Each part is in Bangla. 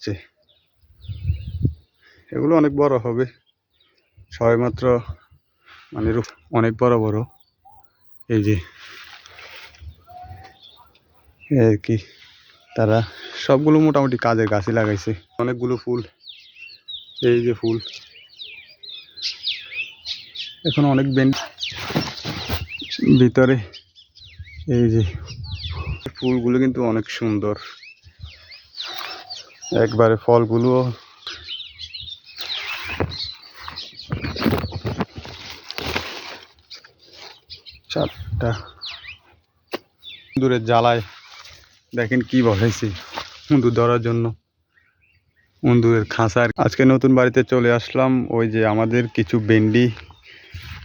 যে এগুলো অনেক বড় হবে, সবেমাত্র মানে অনেক বড় বড়। এই যে আর কি, তারা সবগুলো মোটামুটি কাজের গাছই লাগাইছে। অনেকগুলো ফুল, এই যে ফুল এখন অনেক ভিতরে। এই যে ফুলগুলো কিন্তু অনেক সুন্দর, একবারে ফলগুলো চারটা দূরের জ্বালায় দেখেন কি বসাইছি উন্দুর ধরার জন্য, উন্দুরের খাঁচার। আজকে নতুন বাড়িতে চলে আসলাম। ওই যে আমাদের কিছু ভেন্ডি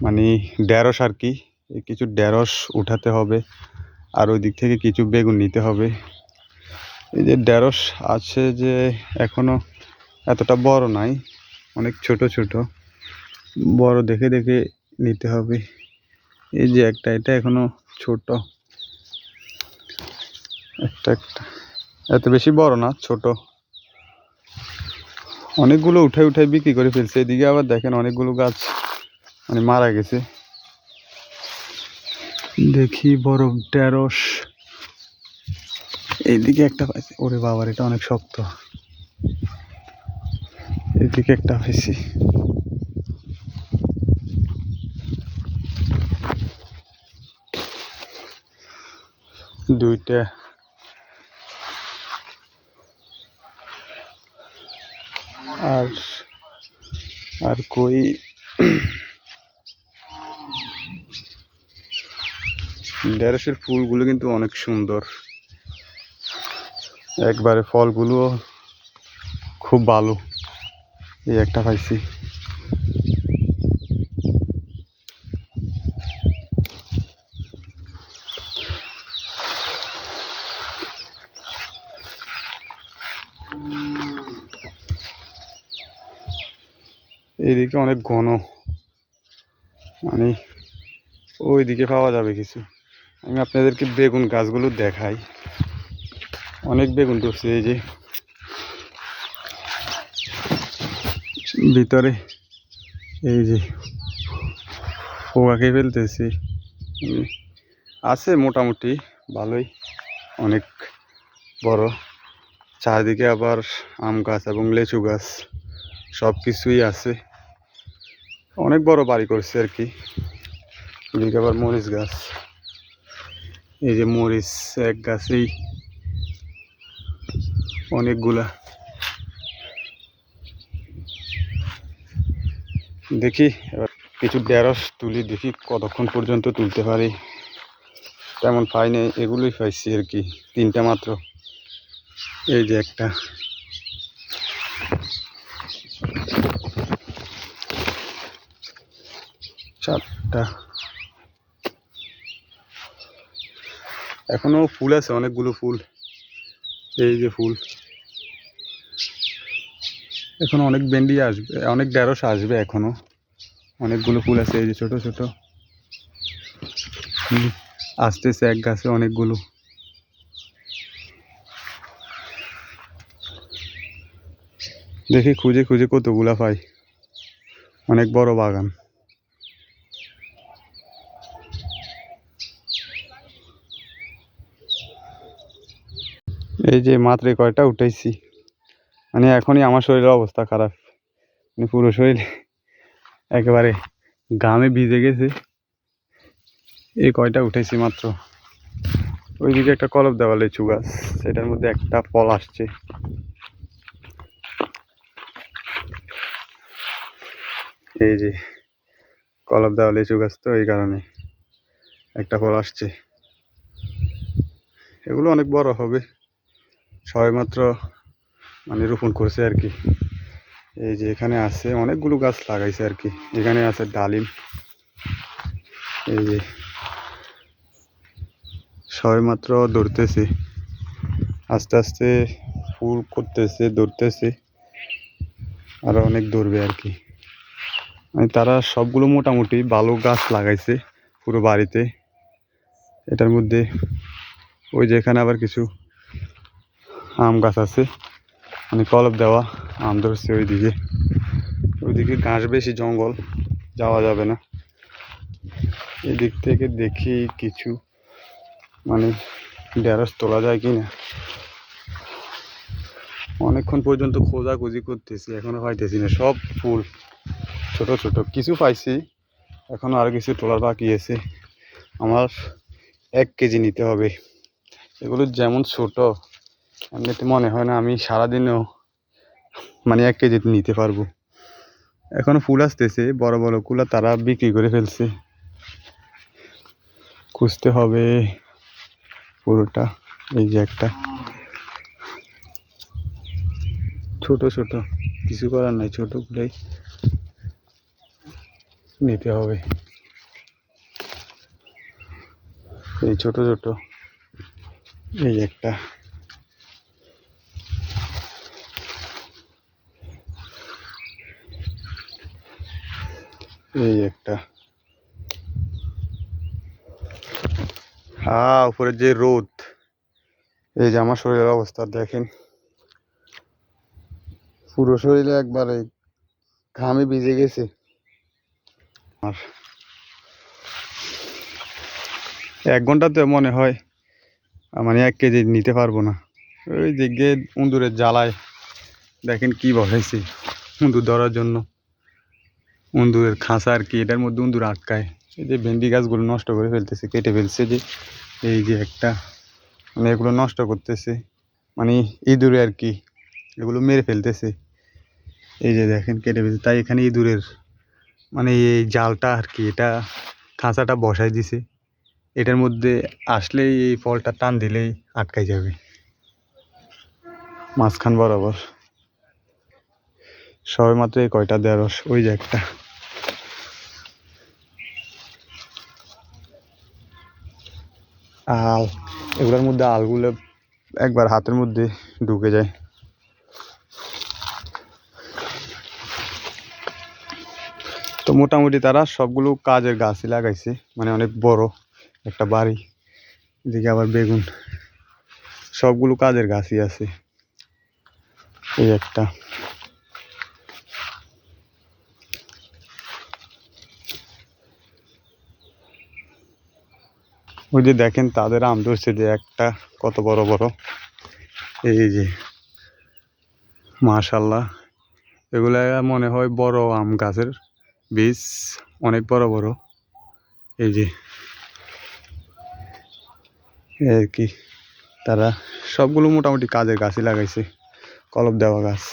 মানে ঢেঁড়স আর কি, কিছু ঢেঁড়স উঠাতে হবে, আর ওই দিক থেকে কিছু বেগুন নিতে হবে। এই যে ঢেঁড়স আছে যে এখনো এতটা বড় নাই, অনেক ছোট ছোট, বড় দেখে দেখে নিতে হবে। এই যে একটা, এটা এখনো ছোট, একটা একটা এত বেশি বড় না, ছোট। অনেকগুলো উঠাই উঠাই বিক্রি করে ফেলছে। এদিকে আবার দেখেন অনেকগুলো গাছ মানে মারা গেছে। দেখি বড় ঢেঁড়স এইদিকে একটা পাইছি। ওরে বাবার, এটা অনেক শক্ত। এইদিকে একটা পাইছি। দুইটা। আর আর কই ঢেঁড়সের ফুলগুলো কিন্তু অনেক সুন্দর, একবারে ফলগুলো খুব ভালো। এই একটা পাইছি। এইদিকে অনেক ঘন, মানে ওইদিকে পাওয়া যাবে কিছু। আমি আপনাদেরকে বেগুন গাছগুলো দেখাই। অনেক বেগুন ধরছে এই যে ভিতরে। এই যে পোকাকে ফেলতেছি, আছে মোটামুটি ভালোই, অনেক বড়। চারদিকে আবার আম গাছ এবং লেচু গাছ সব কিছুই আছে, অনেক বড় বাড়ি করছে আর কি। এদিকে আবার মরিচ গাছ, এই যে মরিচ এক গাছেই অনেকগুলা। দেখি এবার কিছু ঢেঁড়স তুলি, দেখি কতক্ষণ পর্যন্ত তুলতে পারি। তেমন পাইনি, এগুলোই পাইছি আর কি, তিনটা মাত্র। এই যে একটা, চারটা। এখনো ফুল আছে, অনেকগুলো ফুল। এই যে ফুল, এখন অনেক ভেন্ডি আসবে, অনেক ঢেঁড়স আসবে এখনো। অনেকগুলো ফুল আছে, এই যে ছোট ছোট আসতেছে এক গাছে অনেকগুলো। দেখি খুঁজে খুঁজে কতগুলা পাই, অনেক বড় বাগান। এই যে মাত্র কয়টা উঠাইছি, মানে এখনই আমার শরীরের অবস্থা খারাপ, মানে পুরো শরীর একেবারে ঘামে ভিজে গেছে। এই কয়টা উঠাইছি মাত্র। ওইদিকে একটা কলপ দেওয়া লেচু গাছ, সেটার মধ্যে একটা ফল আসছে। এই যে কলপ দেওয়া লেচু গাছ, তো এই কারণে একটা ফল আসছে। এগুলো অনেক বড় হবে, সবেমাত্র মানে রোপণ করছে আর কি। এই যে এখানে আছে অনেকগুলো গাছ লাগাইছে আর কি। এখানে আছে ডালিম, এই যে সবেমাত্র ধরতেছে, আস্তে আস্তে ফুল করতেছে, ধরতেছে, আরো অনেক ধরবে আর কি। মানে তারা সবগুলো মোটামুটি ভালো গাছ লাগাইছে পুরো বাড়িতে। এটার মধ্যে ওই যে এখানে আবার কিছু আম গাছ আছে, মানে কলপ দেওয়া আম ধরছে ওইদিকে ঘাস বেশি, জঙ্গল, যাওয়া যাবে না। এদিক থেকে দেখি কিছু মানে ঢেঁড়স তোলা যায় কি না। অনেকক্ষণ পর্যন্ত খোঁজাখুঁজি করতেছি, এখনো পাইতেছি না। সব ফুল ছোট ছোট, কিছু পাইছি, এখনো আর কিছু তোলার বাকি আছে। আমার 1 কেজি নিতে হবে। এগুলো যেমন ছোট, এমনিতে মনে হয় না আমি সারাদিনও মানে 1 কেজি নিতে পারবো। এখনো ফুল আসতেছে, বড় বড় কুলা তারা বিক্রি করে ফেলছে। খুঁজতে হবে পুরোটা। এই যে একটা ছোট ছোট, কিছু করার নাই, ছোটগুলোই নিতে হবে। এই ছোট ছোট, এই একটা, এই একটা। উপরে যে রোদ, এই যে আমার শরীরের অবস্থা দেখেন, পুরো শরীরে একবারে ঘামে ভিজে গেছে। আর 1 ঘন্টাতে মনে হয় মানে 1 কেজি নিতে পারবো না। ওই যে উন্দুরের জ্বালায় দেখেন কি বসাইছি উন্দুর ধরার জন্য। উন্দুরের খাঁচা আর কি, এটার মধ্যে উন্দুর আটকায়। এই যে ভেন্ডি গাছগুলো নষ্ট করে ফেলতেছে, কেটে ফেলছে। যে এই যে একটা, মানে এগুলো নষ্ট করতেছে, মানে ইঁদুরে আর কি এগুলো মেরে ফেলতেছে। এই যে দেখেন কেটে ফেলছে, তাই এখানে ইঁদুরের মানে এই জালটা আর কি, এটা খাঁচাটা বসাই দিছে। এটার মধ্যে আসলেই এই ফলটা টান দিলেই আটকাই যাবে মাঝখান বরাবর। সবে মাত্র এই কয়টা ঢেঁড়স, ওই যে একটা। আল, এগুলোর মধ্যে আলগুলো একবার হাতের মধ্যে ঢুকে যায়। তো মোটামুটি তারা সবগুলো কাজের গাছই লাগাইছে, মানে অনেক বড় একটা বাড়ি। এদিকে আবার বেগুন, সবগুলো কাজের গাছই আছে। এই একটা, ওই যে দেখেন তাদের আম ধরছে যে একটা, কত বড় বড়। এই যে মাশাল্লাহ, এগুলা মনে হয় বড় আম গাছের বীজ, অনেক বড় বড়। এই যে আর কি, তারা সবগুলো মোটামুটি কাজের গাছই লাগাইছে, কলপ দেওয়া গাছ।